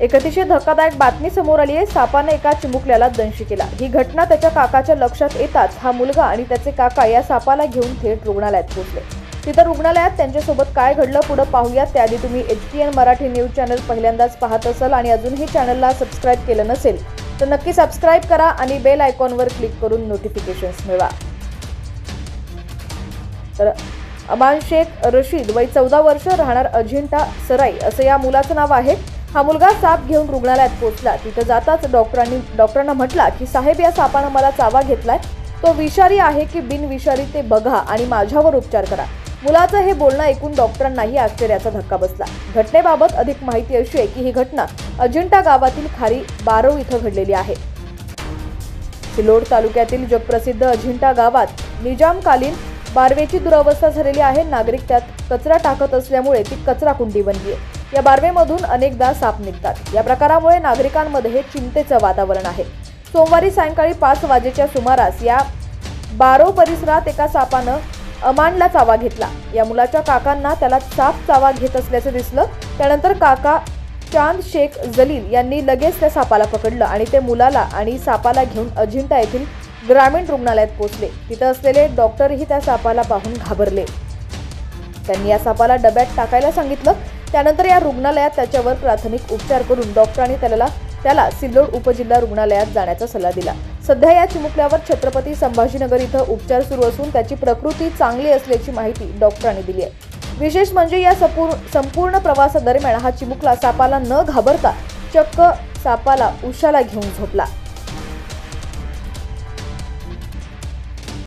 एक अतिशय धक्कादायक बातमी समोर आली आहे। सापाने एका चिमुकल्याला दंश केला। ही घटना त्याच्या काकाच्या लक्षात येताच हा मुलगा आणि त्याचे काका या सापाला घेऊन थेट रुग्णालयात पोहोचले। तिथं रुग्णालयात त्यांच्यासोबत काय घडलं पुढे पाहूयात। त्याआधी तुम्ही HPN मराठी न्यूज चॅनल पहिल्यांदाच पाहत असाल आणि अजूनही चॅनलला सबस्क्राइब केलं नसेल तर नक्की सबस्क्राइब करा आणि बेल आयकॉनवर क्लिक करून नोटिफिकेशन्स मिळवा। तर अमान शेख रशीद वय 14 वर्ष, राहणार अजिंठा सराई असं या मुलाचं नाव आहे। हा मुलगा साप घेऊन रुग्णालयात पोहोचला। तिथे जाताच डॉक्टरांना म्हटला की साहेब, या सापानं मला चावा घेतलाय, तो विषारी आहे की बिनविषारी ते बघा आणि माझ्यावर उपचार करा। मुलाचं हे बोलणं ऐकून डॉक्टरांनाही आश्चर्याचा धक्का बसला। घटनेबाबत अधिक माहिती अशी आहे की ही घटना अजिंठा गावातील खारी बारव इथं घडलेली आहे। सिल्लोड तालुक्यातील जगप्रसिद्ध अजिंठा गावात निजामकालीन बारवेची दुरावस्था झालेली आहे। नागरिक त्यात कचरा टाकत असल्यामुळे ती कचरा कुंडी बनली आहे। या बारवेमधून अनेकदा साप निघतात। या प्रकारामुळे नागरिकांमध्ये चिंतेचं वातावरण आहे। सोमवारी सायंकाळी 5 वाजेच्या सुमारास या बारव परिसरात एका सापानं अमानला चावा घेतला। या मुलाच्या काकांना त्याला साप चावा घेत असल्याचं दिसलं। त्यानंतर काका चांद शेख जलील यांनी लगेच त्या सापाला पकडलं आणि ते मुलाला आणि सापाला घेऊन अजिंठा येथील ग्रामीण रुग्णालयात पोहोचले। तिथे असलेले डॉक्टरही त्या सापाला पाहून घाबरले। त्यांनी या सापाला डब्यात टाकायला सांगितलं। त्यानंतर या रुग्णालयात त्याच्यावर प्राथमिक उपचार करून डॉक्टरांनी त्याला सिल्लोड उपजिल्हा रुग्णालयात जाण्याचा सल्ला दिला। सध्या या चिमुकल्यावर छत्रपती संभाजीनगर इथं उपचार सुरू असून त्याची प्रकृती चांगली असल्याची माहिती डॉक्टरांनी दिली आहे। विशेष म्हणजे या संपूर्ण प्रवासादरम्यान हा चिमुकला सापाला न घाबरता चक्क सापाला उशाला घेऊन झोपला।